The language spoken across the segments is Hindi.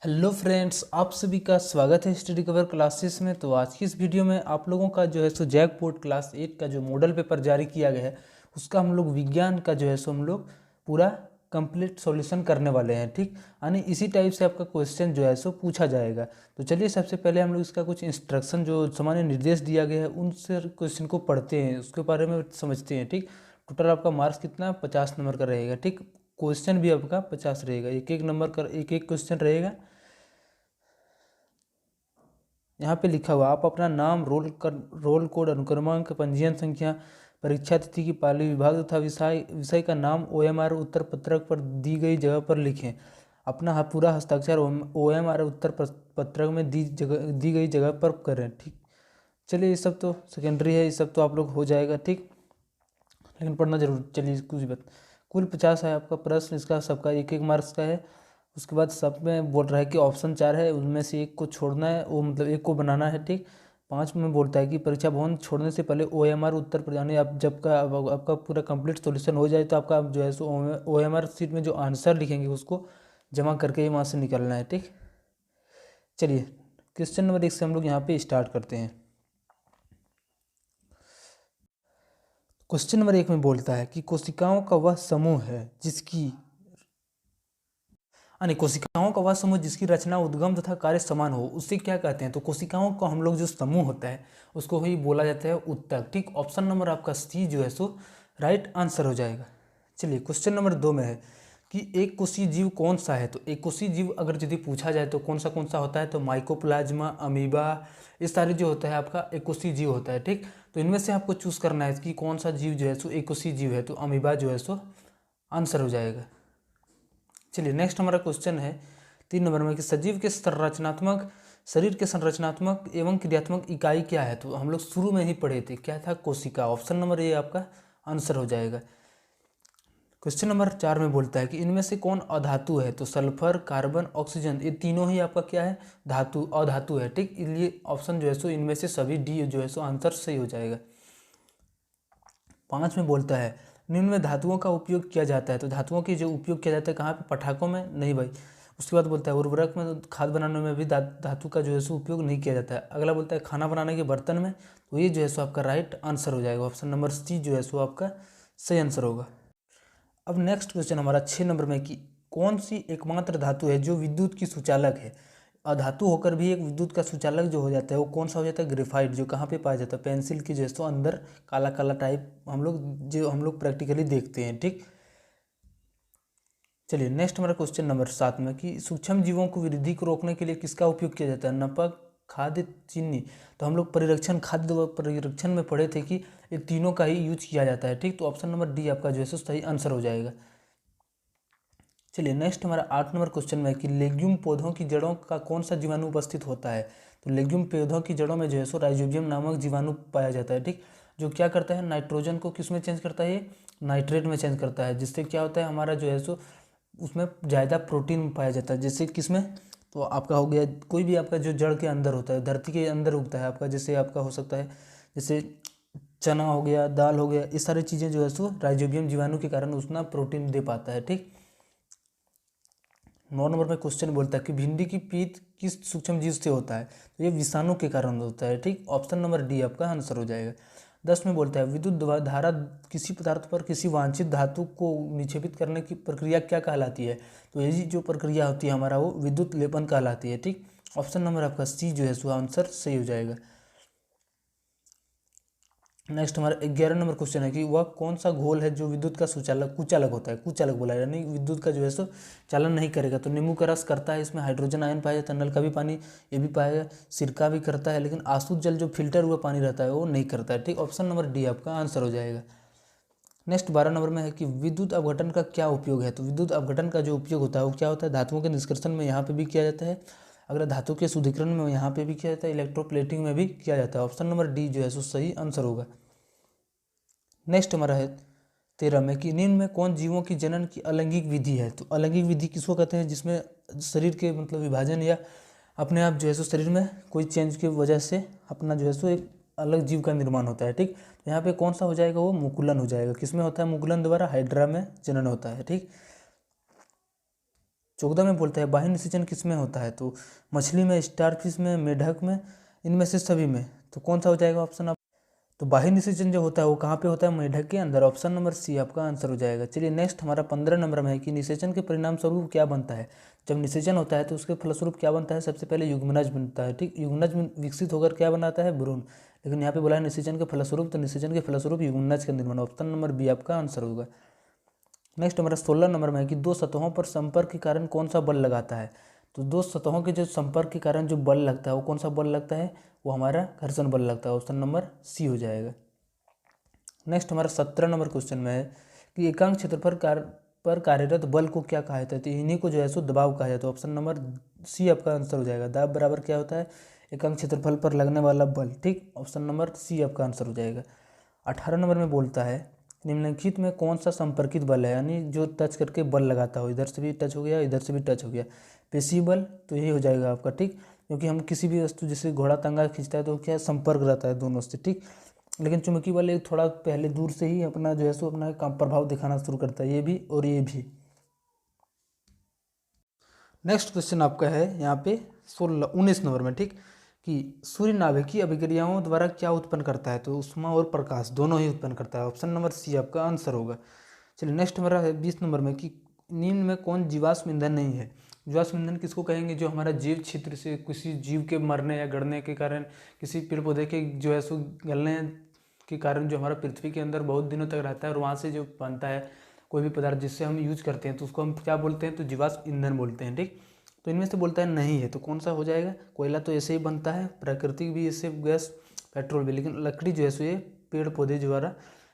हेलो फ्रेंड्स, आप सभी का स्वागत है स्टडी कवर क्लासेस में। तो आज की इस वीडियो में आप लोगों का जो है सो जैकपॉट क्लास 8 का जो मॉडल पेपर जारी किया गया है उसका हम लोग विज्ञान का जो है सो हम लोग पूरा कंप्लीट सॉल्यूशन करने वाले हैं। ठीक, यानी इसी टाइप से आपका क्वेश्चन जो है सो पूछा जाएगा। तो चलिए सबसे पहले हम लोग इसका कुछ इंस्ट्रक्शन जो सामान्य निर्देश दिया गया है उनसे क्वेश्चन को पढ़ते हैं, उसके बारे में समझते हैं। ठीक, टोटल आपका मार्क्स कितना 50 नंबर का रहेगा। ठीक, क्वेश्चन भी आपका 50 रहेगा, एक एक नंबर का एक एक क्वेश्चन रहेगा। यहाँ पे लिखा हुआ आप अपना नाम, रोल कोड, अनुक्रमांक, पंजीयन संख्या, परीक्षा तिथि की पाली, विभाग तथा विषय विषय का नाम OMR उत्तर पत्रक पर दी गई जगह पर लिखें। अपना पूरा हस्ताक्षर OMR उत्तर पत्रक में दी गई जगह पर करें। ठीक, चलिए ये सब तो सेकेंडरी है, ये सब तो आप लोग हो जाएगा। ठीक, लेकिन पढ़ना जरूर। चलिए कुछ बात, कुल 50 है आपका प्रश्न, इसका सबका एक एक मार्क्स का है। उसके बाद सब में बोल रहा है कि ऑप्शन 4 है, उनमें से एक को छोड़ना है, वो मतलब एक को बनाना है। ठीक, 5 में बोलता है कि परीक्षा भवन छोड़ने से पहले OMR उत्तर प्रदेश, यानी आप जब का आपका पूरा कंप्लीट सॉल्यूशन हो जाए तो आपका जो है सो OMR सीट में जो आंसर लिखेंगे उसको जमा करके ही वहाँ से निकलना है। ठीक, चलिए क्वेश्चन नंबर 1 से हम लोग यहाँ पे स्टार्ट करते हैं। क्वेश्चन नंबर 1 में बोलता है कि कोशिकाओं का वह समूह है जिसकी यानी कोशिकाओं का वह समूह जिसकी रचना, उद्गम तथा कार्य समान हो, उससे क्या कहते हैं। तो कोशिकाओं का हम लोग जो समूह होता है उसको ही बोला जाता है उत्तक। ठीक, ऑप्शन नंबर आपका सी जो है सो राइट आंसर हो जाएगा। चलिए क्वेश्चन नंबर 2 में है कि एक कोशीय जीव कौन सा है। तो एक कोशीय जीव अगर यदि पूछा जाए तो कौन सा होता है, तो माइकोप्लाज्मा, अमीबा, ये सारे जो होता है आपका एक कोशीय जीव होता है। ठीक, तो इनमें से आपको चूज करना है कि कौन सा जीव जो है सो एक कोशीय जीव है, तो अमीबा जो है सो आंसर हो जाएगा। चलिए नेक्स्ट हमारा क्वेश्चन है 3 नंबर में कि सजीव के संरचनात्मक शरीर के संरचनात्मक एवं क्रियात्मक इकाई क्या है। तो हम लोग शुरू में ही पढ़े थे, क्या था, कोशिका। ऑप्शन नंबर ए आपका आंसर हो जाएगा। क्वेश्चन नंबर 4 में बोलता है कि इनमें से कौन अधातु है। तो सल्फर, कार्बन, ऑक्सीजन, ये तीनों ही आपका क्या है, धातु, अधातु है। ठीक, इसलिए ऑप्शन जो है सो इनमें से सभी डी जो है सो आंसर सही हो जाएगा। 5 में बोलता है निम्न में धातुओं का उपयोग किया जाता है। तो धातुओं की जो उपयोग किया जाता है कहाँ पे, पटाखों में नहीं भाई। उसके बाद बोलता है उर्वरक में, तो खाद बनाने में भी धातु का जो है सो उपयोग नहीं किया जाता है। अगला बोलता है खाना बनाने के बर्तन में, तो ये जो है सो आपका राइट आंसर हो जाएगा। ऑप्शन नंबर सी जो है सो आपका सही आंसर होगा। अब नेक्स्ट क्वेश्चन हमारा 6 नंबर में कि कौन सी एकमात्र धातु है जो विद्युत की सुचालक है। अधातु होकर भी एक विद्युत का सुचालक जो हो जाता है वो कौन सा हो जाता है, ग्रेफाइट, जो कहाँ पे पाया जाता है, पेंसिल की जो है सो अंदर काला काला टाइप हम लोग प्रैक्टिकली देखते हैं। ठीक, चलिए नेक्स्ट हमारा क्वेश्चन नंबर 7 में कि सूक्ष्म जीवों को वृद्धि को रोकने के लिए किसका उपयोग किया जाता है, नपक, खाद्य, चीनी। तो हम लोग परिरक्षण, खाद्य व परिरक्षण में पढ़े थे कि ये तीनों का ही यूज किया जाता है। ठीक, तो ऑप्शन नंबर डी आपका जो है सो सही आंसर हो जाएगा। चलिए नेक्स्ट हमारा 8 नंबर क्वेश्चन में है कि लेग्यूम पौधों की जड़ों का कौन सा जीवाणु उपस्थित होता है। तो लेग्यूम पौधों की जड़ों में जो है सो राइजोबियम नामक जीवाणु पाया जाता है। ठीक, जो क्या करता है, नाइट्रोजन को किस में चेंज करता है, नाइट्रेट में चेंज करता है, जिससे क्या होता है हमारा जो है सो उसमें ज़्यादा प्रोटीन पाया जाता है। जैसे किसमें, तो आपका हो गया कोई भी आपका जो जड़ के अंदर होता है, धरती के अंदर उगता है आपका, जैसे आपका हो सकता है जैसे चना हो गया, दाल हो गया, ये सारी चीज़ें जो है सो राइजोबियम जीवाणु के कारण उतना प्रोटीन दे पाता है। ठीक, 9 नंबर में क्वेश्चन बोलता है कि भिंडी की पीत किस सूक्ष्म जीव से होता है। तो ये विषाणु के कारण होता है। ठीक, ऑप्शन नंबर डी आपका आंसर हो जाएगा। 10 में बोलता है विद्युत धारा किसी पदार्थ पर किसी वांछित धातु को निक्षेपित करने की प्रक्रिया क्या कहलाती है। तो ये जो प्रक्रिया होती है हमारा वो विद्युत लेपन कहलाती है। ठीक, ऑप्शन नंबर आपका सी जो है सो आंसर सही हो जाएगा। नेक्स्ट हमारा 11 नंबर क्वेश्चन है कि वह कौन सा घोल है जो विद्युत का सुचालक कुचालक होता है। कुचालक बोला है यानी विद्युत का जो है सो चालन नहीं करेगा। तो नींबू का रस करता है, इसमें हाइड्रोजन आयन पाया जाता है, नल का भी पानी ये भी पाएगा, सिरका भी करता है, लेकिन आशुद्ध जल जो फिल्टर हुआ पानी रहता है वो नहीं करता है। ठीक, ऑप्शन नंबर डी आपका आंसर हो जाएगा। नेक्स्ट 12 नंबर में है कि विद्युत अपघटन का क्या उपयोग है। तो विद्युत अपघटन का जो उपयोग होता है वो क्या होता है, धातुओं के निष्कर्षण में यहाँ पे भी किया जाता है, अगर धातु के शुद्धिकरण में यहाँ पे भी किया जाता है, इलेक्ट्रोप्लेटिंग में भी किया जाता है। ऑप्शन नंबर डी जो है सो सही आंसर होगा। नेक्स्ट हमारा है 13 में कि निम्न में कौन जीवों की जनन की अलैंगिक विधि है। तो अलैंगिक विधि किसको कहते हैं, जिसमें शरीर के मतलब विभाजन या अपने आप जो है सो शरीर में कोई चेंज की वजह से अपना जो है सो एक अलग जीव का निर्माण होता है। ठीक, तो यहाँ पे कौन सा हो जाएगा, वो मुकुलन हो जाएगा। किसमें होता है, मुकुलन द्वारा हाइड्रा में जनन होता है। ठीक, 14 में बोलता है बाह्य निषेचन किस में होता है, तो मछली में, स्टारफिश में, मेढक में, इनमें से सभी में। तो कौन सा हो जाएगा ऑप्शन आप? तो बाह्य निषेचन जो होता है वो कहाँ पे होता है? मेढक के अंदर। ऑप्शन नंबर सी आपका आंसर हो जाएगा। चलिए नेक्स्ट हमारा 15 नंबर में है कि निषेचन के परिणाम स्वरूप क्या बनता है। जब निषेचन होता है तो उसके फलस्वरूप क्या बनता है? सबसे पहले युग्मनज बनता है, ठीक। युग्मनज विकसित होकर क्या बनाता है? भ्रूण। लेकिन यहाँ पे बोला है निषेचन के फलस्वरूप, तो निषेचन के फलस्वरूप युग्मनज का निर्माण। ऑप्शन नंबर बी आपका आंसर होगा। नेक्स्ट हमारा 16 नंबर में है कि दो सतहों पर संपर्क के कारण कौन सा बल लगाता है। तो दो सतहों के जो संपर्क के कारण जो बल लगता है वो कौन सा बल लगता है? वो हमारा घर्षण बल लगता है। ऑप्शन नंबर सी हो जाएगा। नेक्स्ट हमारा 17 नंबर क्वेश्चन में है कि एकांक क्षेत्रफल पर कार्यरत बल को क्या कहा जाता है। तो इन्हीं को जो है सो दबाव कहा जाता है। ऑप्शन नंबर सी आपका आंसर हो जाएगा। दाब बराबर क्या होता है? एकांक क्षेत्रफल पर लगने वाला बल, ठीक। ऑप्शन नंबर सी आपका आंसर हो जाएगा। 18 नंबर में बोलता है निम्नलिखित में कौन सा संपर्कित बल है, यानी जो टच करके बल लगाता हो, इधर से भी टच हो गया, इधर से भी टच हो गया, पेशी बल। तो यही हो जाएगा आपका, ठीक। क्योंकि हम किसी भी वस्तु, जैसे घोड़ा तंगा खींचता है तो क्या संपर्क रहता है दोनों से, ठीक। लेकिन चुंबकीय बल एक थोड़ा पहले दूर से ही अपना जो है सो अपना काम प्रभाव दिखाना शुरू करता है, ये भी और ये भी। नेक्स्ट क्वेश्चन आपका है यहाँ पे 19 नंबर में, ठीक, कि सूर्य नाभिकीय अभिक्रियाओं द्वारा क्या उत्पन्न करता है। तो ऊष्मा और प्रकाश दोनों ही उत्पन्न करता है। ऑप्शन नंबर सी आपका आंसर होगा। चलिए नेक्स्ट हमारा है 20 नंबर में कि निम्न में कौन जीवाश्म ईंधन नहीं है। जीवाश्म ईंधन किसको कहेंगे? जो हमारा जीव क्षेत्र से किसी जीव के मरने या गड़ने के कारण, किसी पेड़ पौधे के जो है सो गलने के कारण जो हमारा पृथ्वी के अंदर बहुत दिनों तक रहता है और वहाँ से जो बनता है कोई भी पदार्थ जिससे हम यूज करते हैं तो उसको हम क्या बोलते हैं? तो जीवाश्म ईंधन बोलते हैं, ठीक। तो इनमें से बोलता है नहीं है, तो कौन सा हो जाएगा? कोयला तो ऐसे ही बनता है, प्राकृतिक भी इससे गैस, पेट्रोल भी, लेकिन लकड़ी जो है सो ये पेड़ पौधे द्वारा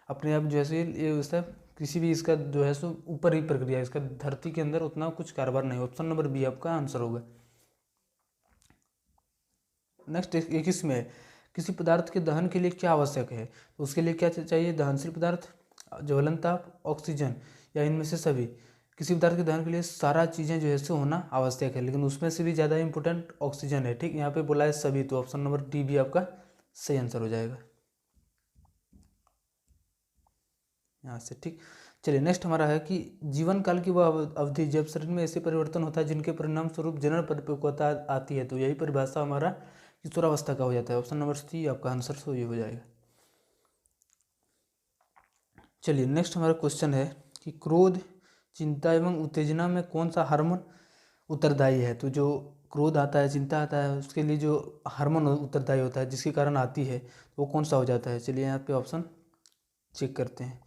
अपने आप जो है सो ये उसका किसी भी इसका जो है सो ऊपर ही प्रक्रिया है, इसका धरती के अंदर उतना कुछ कारोबार नहीं। ऑप्शन नंबर बी आपका आंसर होगा। नेक्स्ट 21 में किसी पदार्थ के दहन के लिए क्या आवश्यक है। तो उसके लिए क्या चाहिए? दहनशील पदार्थ, ज्वलन ताप, ऑक्सीजन, या इनमें से सभी। किसी पदार्थ के दहन के लिए सारा चीज़ें जो है सो होना आवश्यक है, लेकिन उसमें से भी ज़्यादा इंपॉर्टेंट ऑक्सीजन है, ठीक। यहाँ पे बोला है सभी, तो ऑप्शन नंबर डी भी आपका सही आंसर हो जाएगा यहाँ से, ठीक। चलिए नेक्स्ट हमारा है कि जीवन काल की वह अवधि जब शरीर में ऐसे परिवर्तन होता है जिनके परिणाम स्वरूप जनन परिपक्वता आती है। तो यही परिभाषा हमारा किशोरावस्था का हो जाता है। ऑप्शन नंबर सी आपका आंसर सो ये हो जाएगा। चलिए नेक्स्ट हमारा क्वेश्चन है कि क्रोध, चिंता एवं उत्तेजना में कौन सा हार्मोन उत्तरदायी है। तो जो क्रोध आता है, चिंता आता है, उसके लिए जो हार्मोन उत्तरदायी होता है जिसके कारण आती है, वो कौन सा हो जाता है। चलिए यहाँ पे ऑप्शन चेक करते हैं।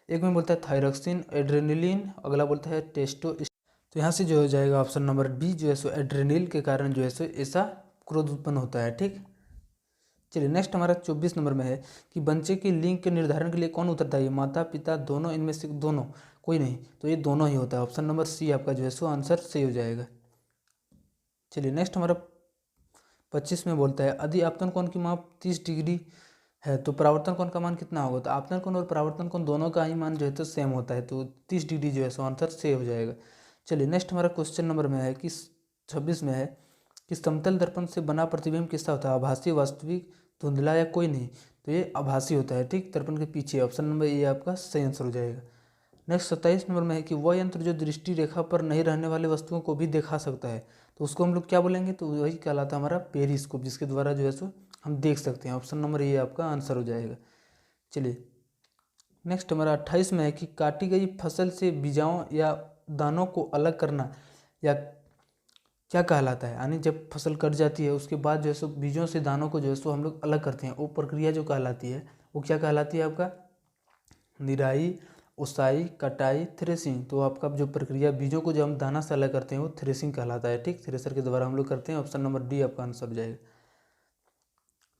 एक में बोलता है थायरॉक्सिन, एड्रेनलिन, अगला बोलता है टेस्टो। तो यहाँ से जो हो जाएगा ऑप्शन नंबर बी जो है सो एड्रेनल के कारण जो है सो ऐसा क्रोध उत्पन्न होता है, ठीक। चलिए नेक्स्ट हमारा 24 नंबर में है कि बच्चे के लिंग के निर्धारण के लिए कौन उत्तरदायी है। माता पिता, दोनों, इनमें से दोनों, कोई नहीं। तो ये दोनों ही होता है। ऑप्शन नंबर सी आपका जो है सो आंसर सही हो जाएगा। चलिए नेक्स्ट हमारा 25 में बोलता है यदि आपतन कोण की माप 30 डिग्री है तो परावर्तन कोण का मान कितना होगा। तो आपतन कोण और परावर्तन कोण दोनों का ही मान जो है तो सेम होता है, तो 30 डिग्री जो है सो आंसर सही हो जाएगा। चलिए नेक्स्ट हमारा क्वेश्चन नंबर में है कि 26 में है कि समतल दर्पण से बना प्रतिबिंब किसका होता है। आभासी, वास्तविक, धुंधला या कोई नहीं। तो ये आभासी होता है, ठीक, दर्पण के पीछे। ऑप्शन नंबर ए आपका सही आंसर हो जाएगा। नेक्स्ट 27 नंबर में है कि वह यंत्र जो दृष्टि रेखा पर नहीं रहने वाले वस्तुओं को भी दिखा सकता है। तो उसको हम लोग क्या बोलेंगे? तो वही कहलाता है हमारा पेरिस्कोप, जिसके द्वारा जो है सो हम देख सकते हैं। ऑप्शन नंबर ए आपका आंसर हो जाएगा। चलिए नेक्स्ट हमारा 28 में है कि काटी गई फसल से बीजाओं या दानों को अलग करना या क्या कहलाता है। यानी जब फसल कट जाती है उसके बाद जो है सो बीजों से दानों को जो है सो हम लोग अलग करते हैं, वो प्रक्रिया जो कहलाती है वो क्या कहलाती है आपका? निराई, उसाई, कटाई, थ्रेसिंग। तो आपका जो प्रक्रिया बीजों को जो हम दाना से अलग करते हैं वो थ्रेसिंग कहलाता है, ठीक। थ्रेसर के द्वारा हम लोग करते हैं। ऑप्शन नंबर डी आपका आंसर हो जाएगा।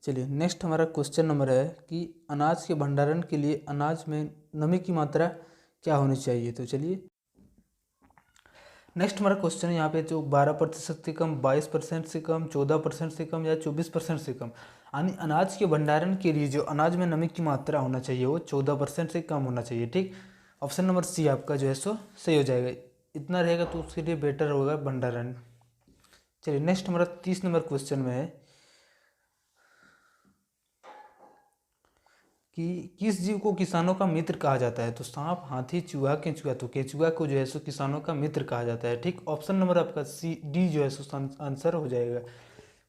चलिए नेक्स्ट हमारा क्वेश्चन नंबर है कि अनाज के भंडारण के लिए अनाज में नमी की मात्रा क्या होनी चाहिए। तो चलिए नेक्स्ट हमारा क्वेश्चन है यहाँ पे जो 12% से कम, 22% से कम, 14% से कम या 24% से कम। यानी अनाज के भंडारण के लिए जो अनाज में नमी की मात्रा होना चाहिए वो 14% से कम होना चाहिए, ठीक। ऑप्शन नंबर सी आपका जो है सो सही हो जाएगा। इतना रहेगा तो उसके लिए बेटर होगा भंडारण। चलिए नेक्स्ट हमारा 30 नंबर क्वेश्चन में है कि किस जीव को किसानों का मित्र कहा जाता है? तो सांप, हाथी, चूहा, केंचुआ। तो केंचुआ को जो है सो किसानों का मित्र कहा जाता है। ठीक, ऑप्शन नंबर आपका सी डी जो है सो आंसर हो जाएगा।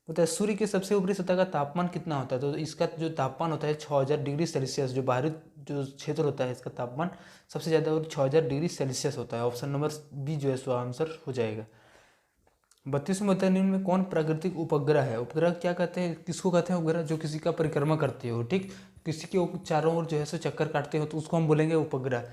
होता है सूर्य के सबसे ऊपरी सतह का तापमान कितना होता है? तो इसका जो तापमान होता है 6000 डिग्री सेल्सियस। जो बाहरी जो क्षेत्र होता है इसका तापमान सबसे ज़्यादा 6000 डिग्री सेल्सियस होता है। ऑप्शन नंबर बी जो है सो आंसर हो जाएगा। 32वें होता है निम्न में कौन प्राकृतिक उपग्रह है? उपग्रह क्या कहते हैं, किसको कहते हैं उपग्रह? जो किसी का परिक्रमा करते हो, ठीक, किसी के चारों ओर जो है सो चक्कर काटते हो तो उसको हम बोलेंगे उपग्रह।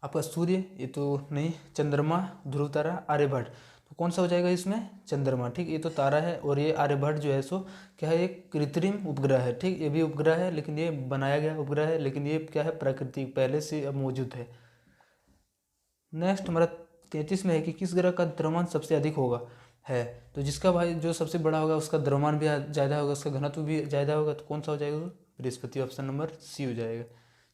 आपका सूर्य, ये तो नहीं, चंद्रमा, ध्रुव तारा, आर्यभट्ट। तो कौन सा हो जाएगा इसमें? चंद्रमा। ठीक, ये तो तारा है और ये आर्यभट्ट जो है सो क्या है? एक कृत्रिम उपग्रह है। ठीक, ये भी उपग्रह है लेकिन ये बनाया गया उपग्रह है, लेकिन ये क्या है? प्राकृतिक, पहले से अब मौजूद है। नेक्स्ट हमारा 33 में है कि किस ग्रह का द्रव्यमान सबसे अधिक होगा है? तो जिसका भाई जो सबसे बड़ा होगा उसका द्रव्यमान भी ज़्यादा होगा, उसका घनत्व भी ज़्यादा होगा। तो कौन सा हो जाएगा? बृहस्पति। ऑप्शन नंबर सी हो जाएगा।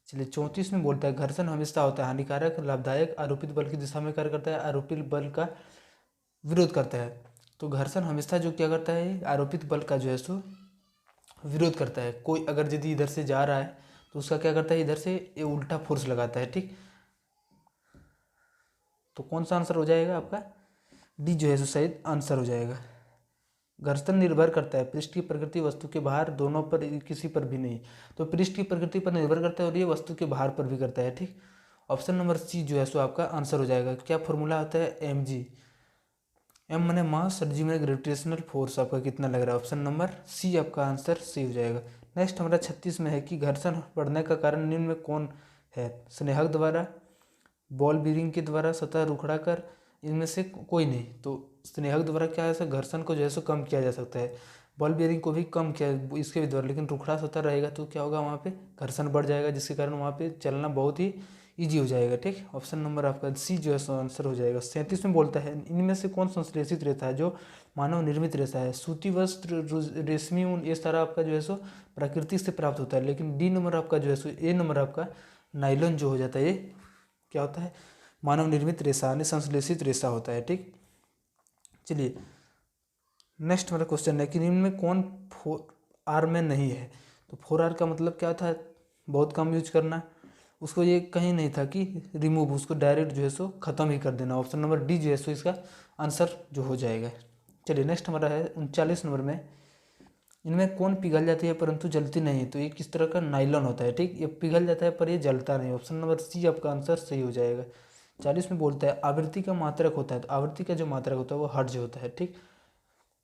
चलिए 34 में बोलता है घर्षण हमेशा होता है हानिकारक, लाभदायक, आरोपित बल की दिशा में कार्य करता है, आरोपित बल का विरोध करता है। तो घर्षण हमेशा जो क्या करता है? आरोपित बल का जो है सो विरोध करता है। कोई अगर यदि इधर से जा रहा है तो उसका क्या करता है? इधर से ये उल्टा फोर्स लगाता है। ठीक, तो कौन सा आंसर हो जाएगा आपका? डी जो है सो सही आंसर हो जाएगा। घर्षण निर्भर करता है पृष्ठ की प्रकृति, वस्तु के बाहर, दोनों पर, किसी पर भी नहीं। तो पृष्ठ की प्रकृति पर निर्भर करता है और ये वस्तु के बाहर पर भी करता है। ठीक, ऑप्शन नंबर सी जो है सो आपका आंसर हो जाएगा। क्या फॉर्मूला होता है? M G. एम मैंने मास और जी मैंने ग्रेविटेशनल फोर्स। आपका कितना लग रहा है? ऑप्शन नंबर सी आपका आंसर सी हो जाएगा। नेक्स्ट हमारा 36 में है कि घर्षण बढ़ने का कारण निम्न में कौन है? स्नेहक द्वारा, बॉल बीरिंग के द्वारा, सतह रुखड़ा कर, इनमें से कोई नहीं। तो स्नेहक द्वारा क्या है? घर्षण को जो है सो कम किया जा सकता है, बॉल बेयरिंग को भी कम किया इसके भी द्वारा, लेकिन रुखड़ा सतह रहेगा तो क्या होगा? वहाँ पे घर्षण बढ़ जाएगा, जिसके कारण वहाँ पे चलना बहुत ही ईजी हो जाएगा। ठीक, ऑप्शन नंबर आपका सी जो है सो आंसर हो जाएगा। 37 में बोलता है इनमें से कौन संश्लेषित रेशा है जो मानव निर्मित रेशा है? सूती वस्त्र, रेशमी ऊन, ये सारा आपका जो है सो प्राकृतिक से प्राप्त होता है। लेकिन डी नंबर आपका जो है सो, ए नंबर आपका नाइलॉन जो हो जाता है, ये क्या होता है? मानव निर्मित रेशा यानी संश्लेषित रेशा होता है। ठीक, चलिए नेक्स्ट हमारा क्वेश्चन है कि निम्न में कौन 4R में नहीं है? तो 4R का मतलब क्या था? बहुत कम यूज करना। उसको ये कहीं नहीं था कि रिमूव, उसको डायरेक्ट जो है सो खत्म ही कर देना। ऑप्शन नंबर डी जो है सो इसका आंसर जो हो जाएगा। चलिए नेक्स्ट हमारा है 39 नंबर में, इनमें कौन पिघल जाती है परंतु जलती नहीं है? तो ये किस तरह का? नाइलॉन होता है। ठीक, ये पिघल जाता है पर ये जलता नहीं। ऑप्शन नंबर सी आपका आंसर सही हो जाएगा। 40 में बोलता है आवृत्ति का मात्रक होता है। तो आवृत्ति का जो मात्रक होता है वो हर्ट्ज होता है। ठीक,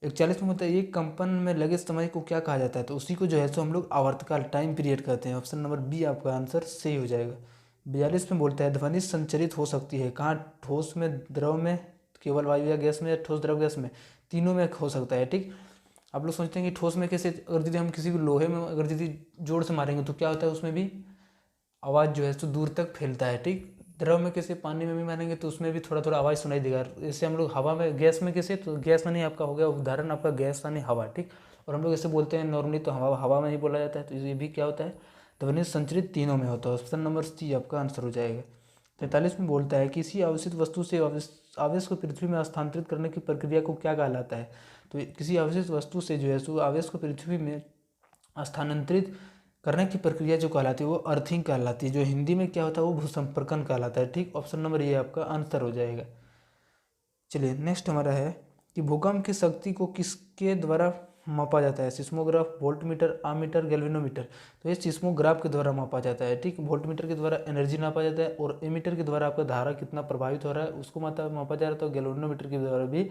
41 में होता है एक कंपन में लगे समय को क्या कहा जाता है? तो उसी को जो है सो हम लोग आवर्तकाल, टाइम पीरियड कहते हैं। ऑप्शन नंबर बी आपका आंसर सही हो जाएगा। 42 में बोलता है ध्वनि संचरित हो सकती है कहाँ? ठोस में, द्रव में, केवल वायु या गैस में, या ठोस द्रव गैस में? तीनों में हो सकता है। ठीक, आप लोग सोचते हैं कि ठोस में कैसे? अगर यदि हम किसी को लोहे में अगर यदि जोर से मारेंगे तो क्या होता है? उसमें भी आवाज़ जो है तो दूर तक फैलता है। ठीक, द्रव में कैसे? पानी में भी मारेंगे तो उसमें भी थोड़ा थोड़ा आवाज़ सुनाई देगा। जैसे हम लोग हवा में, गैस में कैसे? तो गैस में नहीं, आपका हो गया उदाहरण आपका गैस यानी हवा। ठीक, और हम लोग ऐसे बोलते हैं नॉर्मली तो हवा में ही बोला जाता है। तो ये भी क्या होता है? ध्वनि संचरित तीनों में होता है। ऑप्शन नंबर सी आपका आंसर हो जाएगा। 43 में बोलता है किसी अवशिष्ट वस्तु से आवेश को पृथ्वी में स्थानांतरित करने की प्रक्रिया को क्या कहलाता है? तो किसी अवशिष्ट वस्तु से जो है सो आवेश को पृथ्वी में स्थानांतरित करने की प्रक्रिया जो कहलाती है वो अर्थिंग कहलाती है। जो हिंदी में क्या होता है? वो भूसंपर्कन कहलाता है। ठीक, ऑप्शन नंबर ये आपका आंसर हो जाएगा। चलिए नेक्स्ट हमारा है कि भूकंप की शक्ति को किसके द्वारा मापा जाता है? Seismograph, voltmeter, ammeter, galvanometer. तो ये सिस्मोग्राफ के द्वारा मापा जाता है। ठीक, वोल्टमीटर के द्वारा एनर्जी नापा जाता है और एमीटर के द्वारा आपका धारा कितना प्रभावित हो रहा है उसको मापा जा रहा है। तो गैल्वेनोमीटर के द्वारा भी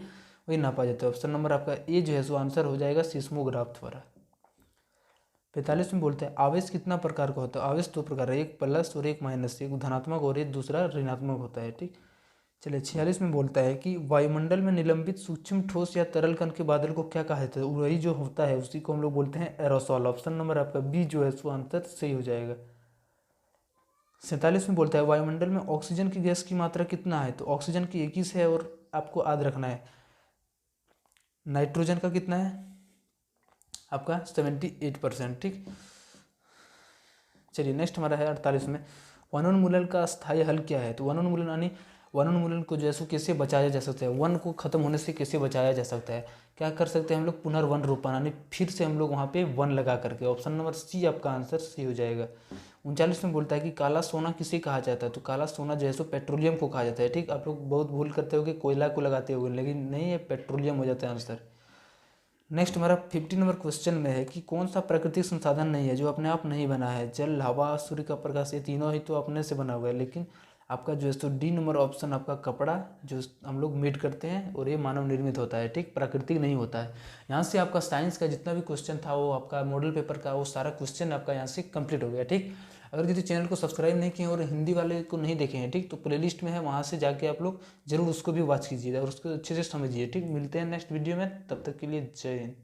वही नापा जाता है। ऑप्शन नंबर आपका ए जो है सो आंसर हो जाएगा सिस्मोग्राफ द्वारा। 45 में बोलते हैं आवेश कितना प्रकार का होता है? आवेश दो प्रकार है, एक प्लस और एक माइनस, एक धनात्मक और एक दूसरा ऋणात्मक होता है। ठीक, चलिए 46 में बोलता है कि वायुमंडल में निलंबित सूक्ष्म ठोस या तरल कण के बादल को क्या कहा जाता है? वही जो होता है उसी को हम लोग बोलते हैं एरोसॉल। ऑप्शन नंबर आपका बी जो है सो आंसर सही हो जाएगा। 47 में बोलता है वायुमंडल में ऑक्सीजन की गैस की मात्रा कितना है? तो ऑक्सीजन की 21 है और आपको याद रखना है नाइट्रोजन का कितना है? आपका 78%। ठीक, चलिए नेक्स्ट हमारा है 48 में वनोन्मूलन का स्थायी हल क्या है? तो वनोन्मूलन यानी वनोन्मूलन को जो है सो कैसे बचाया जा सकता है, वन को खत्म होने से कैसे बचाया जा सकता है, क्या कर सकते हैं हम लोग, पुनर्वन रोपण, यानी फिर से हम लोग वहाँ पे वन लगा करके। ऑप्शन नंबर सी आपका आंसर सी हो जाएगा। 39 में बोलता है कि काला सोना किसे कहा जाता है, तो काला सोना जो है सो पेट्रोलियम को कहा जाता है। ठीक, आप लोग बहुत भूल करते हो कि कोयला को लगाते हो, लेकिन नहीं, ये पेट्रोलियम हो जाता है आंसर। नेक्स्ट हमारा 50 नंबर क्वेश्चन में है कि कौन सा प्राकृतिक संसाधन नहीं है जो अपने आप नहीं बना है, जल, हवा, सूर्य का प्रकाश, ये तीनों ही तो अपने से बना हुआ है, लेकिन आपका जो है सो डी नंबर ऑप्शन आपका कपड़ा जो हम लोग मेड करते हैं और ये मानव निर्मित होता है। ठीक, प्राकृतिक नहीं होता है। यहाँ से आपका साइंस का जितना भी क्वेश्चन था वो आपका मॉडल पेपर का वो सारा क्वेश्चन आपका यहाँ से कंप्लीट हो गया। ठीक, अगर किसी चैनल को सब्सक्राइब नहीं किए और हिंदी वाले को नहीं देखे हैं, ठीक, तो प्लेलिस्ट में है, वहाँ से जाके आप लोग जरूर उसको भी वॉच कीजिएगा और उसको अच्छे से समझिए। ठीक, मिलते हैं नेक्स्ट वीडियो में, तब तक के लिए जय हिंद।